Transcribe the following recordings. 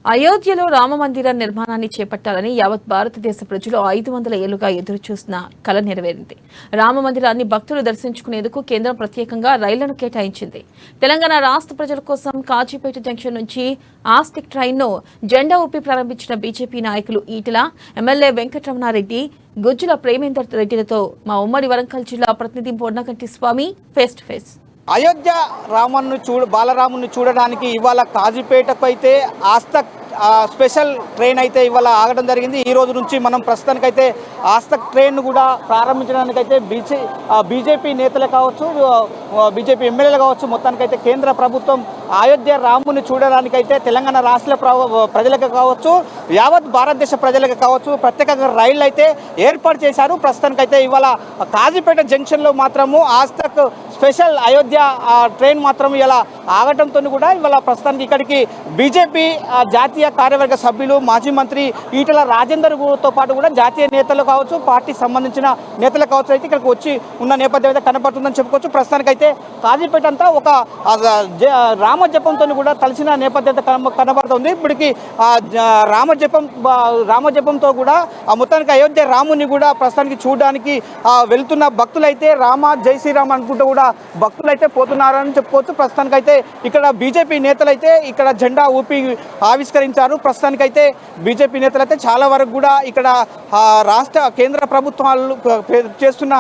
అయోధ్యలో రామమందిర నిర్మాణాన్ని చేపట్టాలని యావత్ భారతదేశ ప్రజలు 500 ఏళ్లుగా ఎదురుచూసిన కల నెరవేరింది. రామమందిరాన్ని భక్తులు దర్శించుకునేందుకు కేంద్రం ప్రత్యేకంగా రైళ్లను కేటాయించింది. తెలంగాణ రాష్ట్ర ప్రజల కోసం కాజీపేట జంక్షన్ నుంచి ఆస్టిక్ ట్రైన్ను జెండా ఊపి ప్రారంభించిన బీజేపీ నాయకులు ఈటెల, ఎమ్మెల్యే వెంకటరమణారెడ్డి, గుజ్జుల ప్రేమేందర్ రెడ్డిలతో మా ఉమ్మడి వరంగల్ జిల్లా ప్రతినిధి పొన్నగంటి స్వామి ఫేస్ టు ఫేస్. అయోధ్య బాలరాముని చూడడానికి ఇవాళ కాజీపేటకు అయితే ఆస్తక్ స్పెషల్ ట్రైన్ అయితే ఇవాళ ఆగడం జరిగింది. ఈ రోజు నుంచి మనం ప్రస్తుతానికైతే ఆస్తక్ ట్రైన్ కూడా ప్రారంభించడానికైతే బీజేపీ నేతలు కావచ్చు, బీజేపీ ఎమ్మెల్యేలు కావచ్చు, మొత్తానికైతే కేంద్ర ప్రభుత్వం అయోధ్య రాముని చూడడానికైతే తెలంగాణ రాష్ట్ర ప్రజలకు కావచ్చు, యావత్ భారతదేశ ప్రజలకు కావచ్చు ప్రత్యేకంగా రైళ్లు అయితే ఏర్పాటు చేశారు. ప్రస్తుతానికైతే ఇవాళ కాజీపేట జంక్షన్లో మాత్రము ఆస్తక్ స్పెషల్ అయోధ్య ట్రైన్ మాత్రం ఇలా ఆగటంతో కూడా ఇవాళ ప్రస్తుతానికి ఇక్కడికి బీజేపీ జాతీయ కార్యవర్గ సభ్యులు, మాజీ మంత్రి ఈటెల రాజేందర్తో పాటు కూడా జాతీయ నేతలు కావచ్చు, పార్టీకి సంబంధించిన నేతలు కావచ్చు అయితే ఇక్కడికి వచ్చి ఉన్న నేపథ్యం అయితే కనపడుతుందని చెప్పుకోవచ్చు. ప్రస్తుతానికైతే కాజీపేట అంతా ఒక రామజపంతో కూడా తలసిన నేపథ్యం కనబడుతుంది. ఇప్పటికి రామజపంతో కూడా మొత్తానికి అయోధ్య రాముని కూడా ప్రస్తుతానికి చూడడానికి వెళ్తున్న భక్తులైతే రామ జై శ్రీరామ్ అనుకుంటూ కూడా భక్తులైతే పోతున్నారని చెప్పుకోవచ్చు. ప్రస్తుతానికైతే ఇక్కడ బీజేపీ నేతలు అయితే ఇక్కడ జెండా ఊపి ఆవిష్కరించారు. ప్రస్తుతానికైతే బీజేపీ నేతలు అయితే చాలా వరకు కూడా ఇక్కడ రాష్ట్ర కేంద్ర ప్రభుత్వాలు చేస్తున్న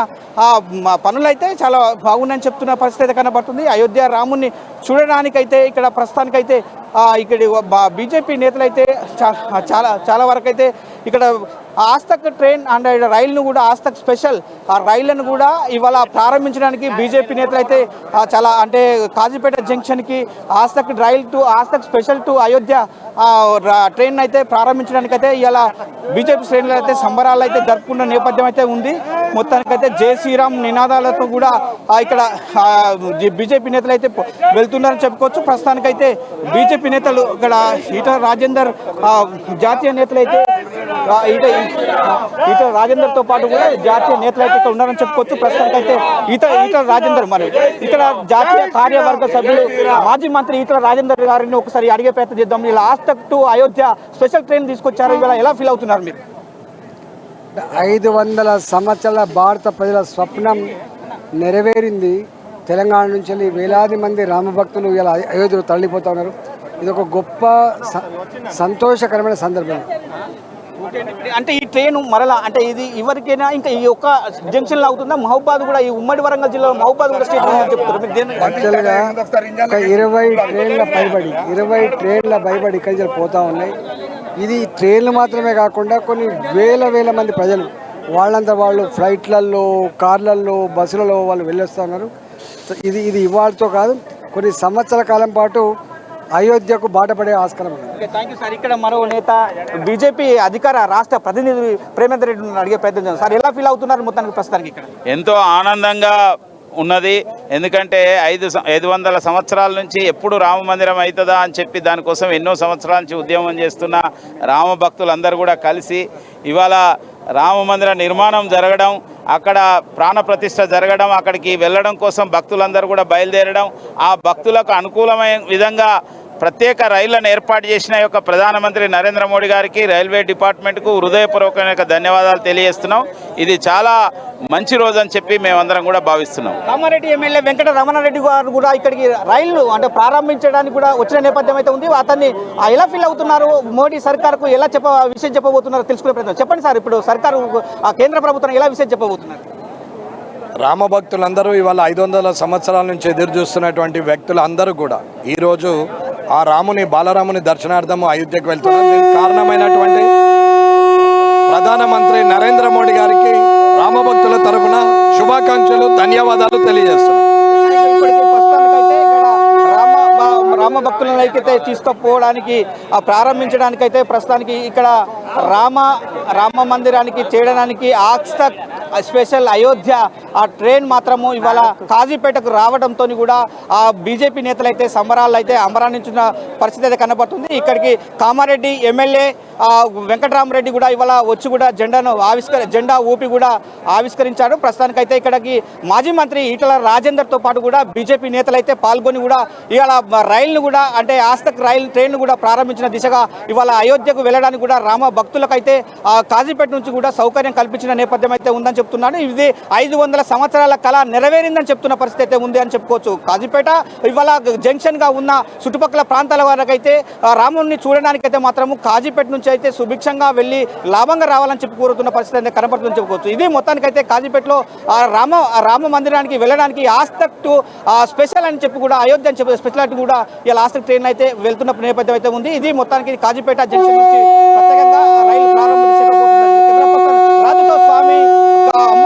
పనులైతే చాలా బాగున్నాయని చెప్తున్న పరిస్థితి అయితే కనబడుతుంది. అయోధ్య రాముని చూడడానికైతే ఇక్కడ ప్రస్తుతానికైతే ఇక్కడ బీజేపీ నేతలు అయితే చాలా వరకు అయితే ఇక్కడ ఆస్తక్ ట్రైన్ అండ్ రైలును కూడా ఆస్తక్ స్పెషల్ రైళ్లను కూడా ఇవాళ ప్రారంభించడానికి బీజేపీ నేతలు అయితే చాలా అంటే కాజీపేట జంక్షన్కి Aastha rail to Aastha special to Ayodhya train అయితే ప్రారంభించడానికి అయితే ఇవాళ బీజేపీ శ్రేణులు అయితే సంబరాలు అయితే జరుపుకున్న నేపథ్యం అయితే ఉంది. మొత్తానికైతే జై శ్రీరామ్ నినాదాలతో కూడా ఇక్కడ బీజేపీ నేతలు అయితే వెళ్తున్నారని చెప్పుకోవచ్చు. ప్రస్తుతానికైతే బీజేపీ నేతలు ఇక్కడ ఈటల రాజేందర్ జాతీయ నేతలు అయితే ఈటల రాజేందర్తో పాటు కూడా జాతీయ నేతలు అయితే ఇక్కడ ఉన్నారని చెప్పుకోవచ్చు. ప్రస్తుతానికైతే ఈటల రాజేందర్ మరి ఇక్కడ జాతీయ కార్యవర్గ సభ్యులు మాజీ మంత్రి ఈటల రాజేందర్ గారిని ఒకసారి అడిగే ప్రయత్నం చేద్దాం. ఇలా ఆస్తక్ టు అయోధ్య స్పెషల్ ట్రైన్ తీసుకొచ్చారు, ఇవాళ ఎలా ఫీల్ అవుతున్నారు మీరు? 500 సంవత్సరాల భారత ప్రజల స్వప్నం నెరవేరింది. తెలంగాణ నుంచి వేలాది మంది రామభక్తులు ఇలా అయోధ్యలో తరలిపోతూ ఉన్నారు. ఇది ఒక గొప్ప సంతోషకరమైన సందర్భం. అంటే ఈ ట్రైన్ మరలా అంటే ఇది ఎవరికైనా ఇంకా ఈ ఒక్క జంక్షన్ లో అవుతుందా? మహబూబాద్ కూడా ఈ ఉమ్మడి వరంగల్ జిల్లాలో మహబూబాద్ కూడా స్టేషన్ చెప్తారు. యాక్చువల్గా ఒక 20 ట్రైన్ల భయపడి ఇక్కడి పోతూ ఉన్నాయి. ఇది ట్రైన్లు మాత్రమే కాకుండా కొన్ని వేల మంది ప్రజలు వాళ్ళంతా వాళ్ళు ఫ్లైట్లలో, కార్లలో, బస్సులలో వాళ్ళు వెళ్ళొస్తూ ఉన్నారు. ఇది ఇవాళతో కాదు, కొన్ని సంవత్సరాల కాలం పాటు అయోధ్యకు బాటపడే ఆస్కారం ఉంది. Thank you sir. ఇక్కడ మరో నేత బీజేపీ అధికార రాష్ట్ర ప్రతినిధి ప్రేమేందర్ రెడ్డిని అడిగే ప్రయత్నం చేస్తాం. సార్ ఎలా ఫీల్ అవుతున్నారు మొత్తానికి ప్రస్తుతానికి? ఇక్కడ ఎంతో ఆనందంగా ఉన్నది. ఎందుకంటే 500 సంవత్సరాల నుంచి ఎప్పుడు రామ మందిరం అవుతుందా అని చెప్పి దానికోసం ఎన్నో సంవత్సరాల నుంచి ఉద్యమం చేస్తున్న రామ భక్తులందరూ కూడా కలిసి ఇవాళ రామ మందిర నిర్మాణం జరగడం, అక్కడ ప్రాణప్రతిష్ఠ జరగడం, అక్కడికి వెళ్ళడం కోసం భక్తులందరూ కూడా బయలుదేరడం, ఆ భక్తులకు అనుకూలమైన విధంగా ప్రత్యేక రైళ్లను ఏర్పాటు చేసిన యొక్క ప్రధానమంత్రి నరేంద్ర మోడీ గారికి, రైల్వే డిపార్ట్మెంట్కు హృదయపూర్వకమైన ధన్యవాదాలు తెలియజేస్తున్నాం. ఇది చాలా మంచి రోజు అని చెప్పి మేమందరం కూడా భావిస్తున్నాం. కామారెడ్డి ఎమ్మెల్యే వెంకటరమణారెడ్డి గారు కూడా ఇక్కడికి రైళ్లు అంటే ప్రారంభించడానికి కూడా వచ్చిన నేపథ్యం అయితే ఉంది. అతన్ని ఎలా ఫీల్ అవుతున్నారు? మోడీ సర్కార్కు ఎలా విషయం చెప్పబోతున్నారు తెలుసుకునే ప్రయత్నం చెప్పండి సార్. ఇప్పుడు సర్కారు కేంద్ర ప్రభుత్వం ఎలా విషయం చెప్పబోతున్నారు? రామభక్తులందరూ ఇవాళ 500 సంవత్సరాల నుంచి ఎదురు చూస్తున్నటువంటి వ్యక్తులు అందరూ కూడా ఈరోజు ఆ బాలరాముని దర్శనార్థం అయోధ్యకు వెళ్తున్నారు. దీనికి కారణమైనటువంటి ప్రధానమంత్రి నరేంద్ర మోడీ గారికి రామభక్తుల తరఫున శుభాకాంక్షలు, ధన్యవాదాలు తెలియజేస్తున్నాం. రామ భక్తులను అయితే తీసుకుపోవడానికి ప్రారంభించడానికైతే ప్రస్తుతానికి ఇక్కడ రామ మందిరానికి చేయడానికి ఆస్తక్ స్పెషల్ అయోధ్య ఆ ట్రైన్ మాత్రము ఇవాళ కాజీపేటకు రావడంతో కూడా ఆ బీజేపీ నేతలు అయితే సంబరాలు అయితే అంబరాన్నించిన పరిస్థితి అయితే కనబడుతుంది. ఇక్కడికి కామారెడ్డి ఎమ్మెల్యే వెంకటరామరెడ్డి కూడా ఇవాళ వచ్చి కూడా జెండా ఊపి కూడా ఆవిష్కరించారు. ప్రస్తుతానికైతే ఇక్కడికి మాజీ మంత్రి ఈటల రాజేందర్తో పాటు కూడా బీజేపీ నేతలు అయితే పాల్గొని కూడా ఇవాళ రైలును కూడా అంటే ఆస్తక్ ట్రైన్ కూడా ప్రారంభించిన దిశగా ఇవాళ అయోధ్యకు వెళ్ళడానికి కూడా రామ భక్తులకైతే కాజీపేట నుంచి కూడా సౌకర్యం కల్పించిన నేపథ్యం అయితే ఉందని చెప్తున్నాను. ఇది 500 సంవత్సరాల కళ నెరవేరిందని చెప్తున్న పరిస్థితి అయితే ఉంది అని చెప్పుకోవచ్చు. కాజీపేట ఇవాళ జంక్షన్ గా ఉన్న చుట్టుపక్కల ప్రాంతాల వారికైతే రాముడిని చూడడానికైతే మాత్రము కాజీపేట నుంచి అయితే సుభిక్షంగా వెళ్ళి లాభంగా రావాలని చెప్పి కోరుతున్న పరిస్థితి అయితే కనపడుతుందని చెప్పుకోవచ్చు. ఇది మొత్తానికైతే కాజీపేటలో రామ మందిరానికి వెళ్ళడానికి ఆస్తక్ స్పెషల్ అని చెప్పి కూడా అయోధ్య అని చెప్పి స్పెషాలిటీ కూడా ఇలా ఆస్తక్ ట్రైన్ అయితే వెళ్తున్న నేపథ్యం అయితే ఉంది. ఇది మొత్తానికి కాజీపేట జంక్షన్ నుంచి ప్రత్యేకంగా రైలు ప్రారంభించబోతున్నది. రాజుతో స్వామి అమ్మ